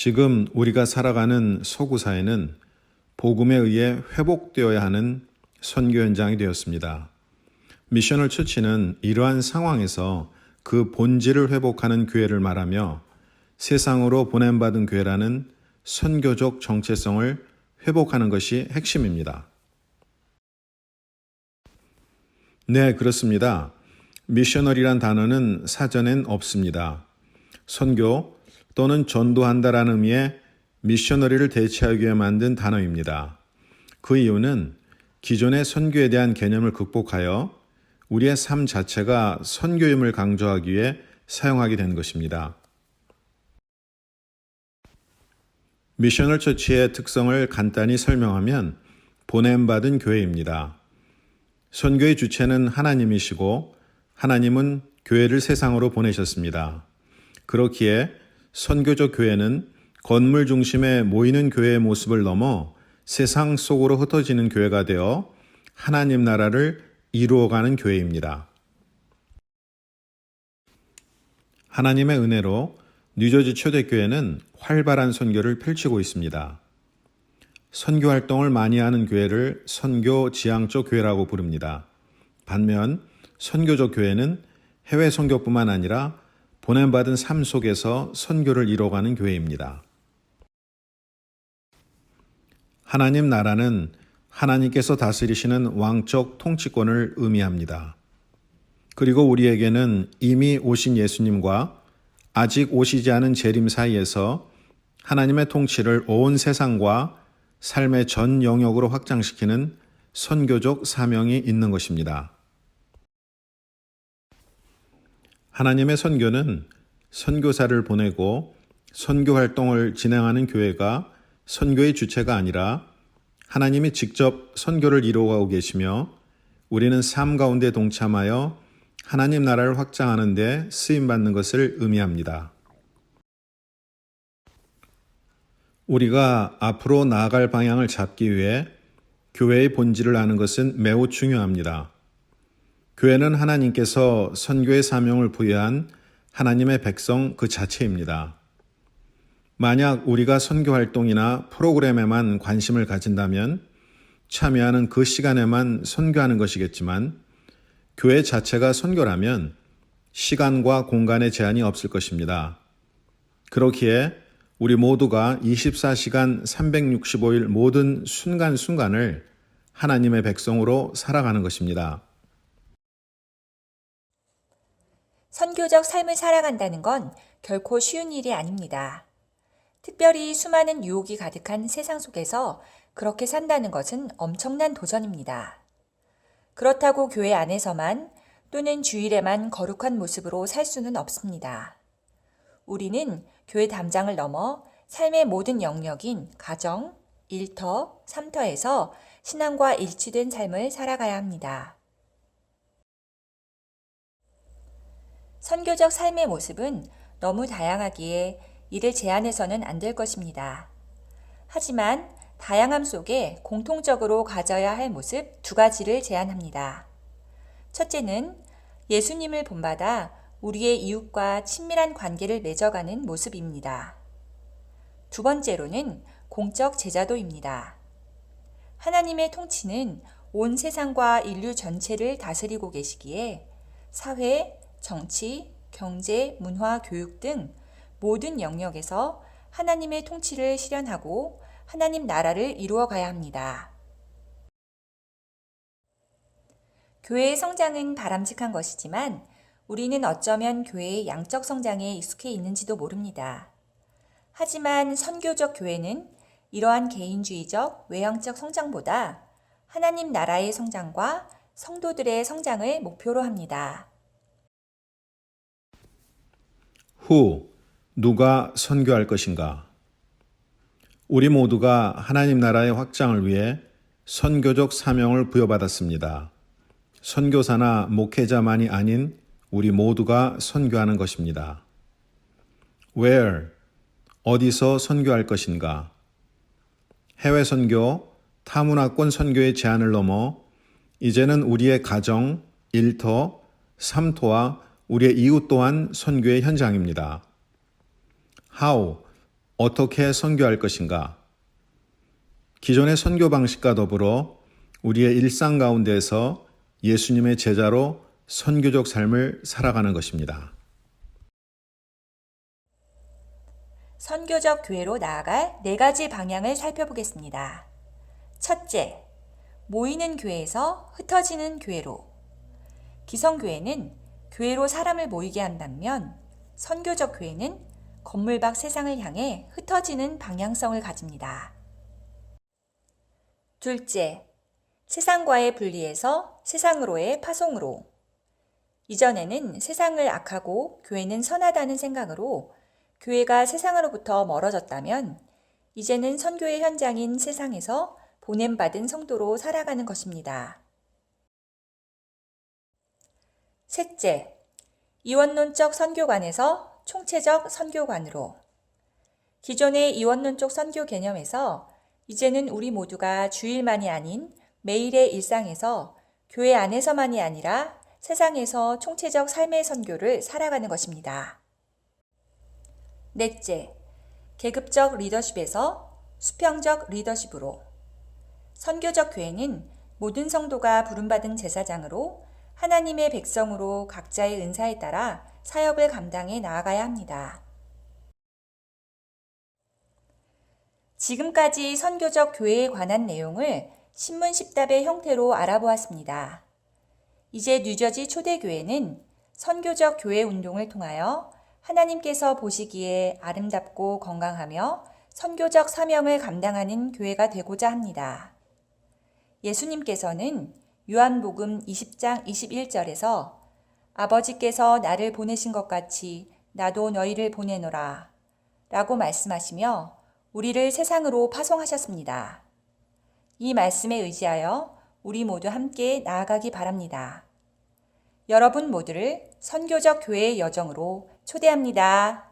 지금 우리가 살아가는 서구 사회는 복음에 의해 회복되어야 하는 선교 현장이 되었습니다. 미셔널 처치는 이러한 상황에서 그 본질을 회복하는 교회를 말하며 세상으로 보냄받은 교회라는 선교적 정체성을 회복하는 것이 핵심입니다. 네, 그렇습니다. 미셔널이란 단어는 사전엔 없습니다. 선교 또는 전도한다라는 의미의 미셔너리를 대체하기 위해 만든 단어입니다. 그 이유는 기존의 선교에 대한 개념을 극복하여 우리의 삶 자체가 선교임을 강조하기 위해 사용하게 된 것입니다. 미셔널 처치의 특성을 간단히 설명하면 보냄받은 교회입니다. 선교의 주체는 하나님이시고 하나님은 교회를 세상으로 보내셨습니다. 그렇기에 선교적 교회는 건물 중심에 모이는 교회의 모습을 넘어 세상 속으로 흩어지는 교회가 되어 하나님 나라를 이루어가는 교회입니다. 하나님의 은혜로 뉴저지 초대교회는 활발한 선교를 펼치고 있습니다. 선교 활동을 많이 하는 교회를 선교 지향적 교회라고 부릅니다. 반면 선교적 교회는 해외 선교뿐만 아니라 보냄받은 삶 속에서 선교를 이뤄가는 교회입니다. 하나님 나라는 하나님께서 다스리시는 왕적 통치권을 의미합니다. 그리고 우리에게는 이미 오신 예수님과 아직 오시지 않은 재림 사이에서 하나님의 통치를 온 세상과 삶의 전 영역으로 확장시키는 선교적 사명이 있는 것입니다. 하나님의 선교는 선교사를 보내고 선교 활동을 진행하는 교회가 선교의 주체가 아니라 하나님이 직접 선교를 이루어가고 계시며 우리는 삶 가운데 동참하여 하나님 나라를 확장하는 데 쓰임받는 것을 의미합니다. 우리가 앞으로 나아갈 방향을 잡기 위해 교회의 본질을 아는 것은 매우 중요합니다. 교회는 하나님께서 선교의 사명을 부여한 하나님의 백성 그 자체입니다. 만약 우리가 선교 활동이나 프로그램에만 관심을 가진다면 참여하는 그 시간에만 선교하는 것이겠지만 교회 자체가 선교라면 시간과 공간의 제한이 없을 것입니다. 그렇기에 우리 모두가 24시간 365일 모든 순간순간을 하나님의 백성으로 살아가는 것입니다. 선교적 삶을 살아간다는 건 결코 쉬운 일이 아닙니다. 특별히 수많은 유혹이 가득한 세상 속에서 그렇게 산다는 것은 엄청난 도전입니다. 그렇다고 교회 안에서만 또는 주일에만 거룩한 모습으로 살 수는 없습니다. 우리는 교회 담장을 넘어 삶의 모든 영역인 가정, 일터, 삼터에서 신앙과 일치된 삶을 살아가야 합니다. 선교적 삶의 모습은 너무 다양하기에 이를 제한해서는 안 될 것입니다. 하지만 다양함 속에 공통적으로 가져야 할 모습 두 가지를 제안합니다. 첫째는 예수님을 본받아 우리의 이웃과 친밀한 관계를 맺어가는 모습입니다. 두 번째로는 공적 제자도입니다. 하나님의 통치는 온 세상과 인류 전체를 다스리고 계시기에 사회, 정치, 경제, 문화, 교육 등 모든 영역에서 하나님의 통치를 실현하고 하나님 나라를 이루어 가야 합니다. 교회의 성장은 바람직한 것이지만 우리는 어쩌면 교회의 양적 성장에 익숙해 있는지도 모릅니다. 하지만 선교적 교회는 이러한 개인주의적 외향적 성장보다 하나님 나라의 성장과 성도들의 성장을 목표로 합니다. 후, 누가 선교할 것인가? 우리 모두가 하나님 나라의 확장을 위해 선교적 사명을 부여받았습니다. 선교사나 목회자만이 아닌 우리 모두가 선교하는 것입니다. Where? 어디서 선교할 것인가? 해외 선교, 타문화권 선교의 제한을 넘어 이제는 우리의 가정, 일터, 삼터와 우리의 이웃 또한 선교의 현장입니다. How? 어떻게 선교할 것인가? 기존의 선교 방식과 더불어 우리의 일상 가운데에서 예수님의 제자로 선교적 삶을 살아가는 것입니다. 선교적 교회로 나아갈 4가지 방향을 살펴보겠습니다. 첫째, 모이는 교회에서 흩어지는 교회로. 기성교회는 교회로 사람을 모이게 한 반면 선교적 교회는 건물 밖 세상을 향해 흩어지는 방향성을 가집니다. 둘째, 세상과의 분리에서 세상으로의 파송으로. 이전에는 세상을 악하고 교회는 선하다는 생각으로 교회가 세상으로부터 멀어졌다면 이제는 선교의 현장인 세상에서 보냄받은 성도로 살아가는 것입니다. 셋째, 이원론적 선교관에서 총체적 선교관으로. 기존의 이원론적 선교 개념에서 이제는 우리 모두가 주일만이 아닌 매일의 일상에서 교회 안에서만이 아니라 세상에서 총체적 삶의 선교를 살아가는 것입니다. 넷째, 계급적 리더십에서 수평적 리더십으로. 선교적 교회는 모든 성도가 부름받은 제사장으로 하나님의 백성으로 각자의 은사에 따라 사역을 감당해 나아가야 합니다. 지금까지 선교적 교회에 관한 내용을 신문 10답의 형태로 알아보았습니다. 이제 뉴저지 초대교회는 선교적 교회 운동을 통하여 하나님께서 보시기에 아름답고 건강하며 선교적 사명을 감당하는 교회가 되고자 합니다. 예수님께서는 요한복음 20장 21절에서 아버지께서 나를 보내신 것 같이 나도 너희를 보내노라 라고 말씀하시며 우리를 세상으로 파송하셨습니다. 이 말씀에 의지하여 우리 모두 함께 나아가기 바랍니다. 여러분 모두를 선교적 교회의 여정으로 초대합니다.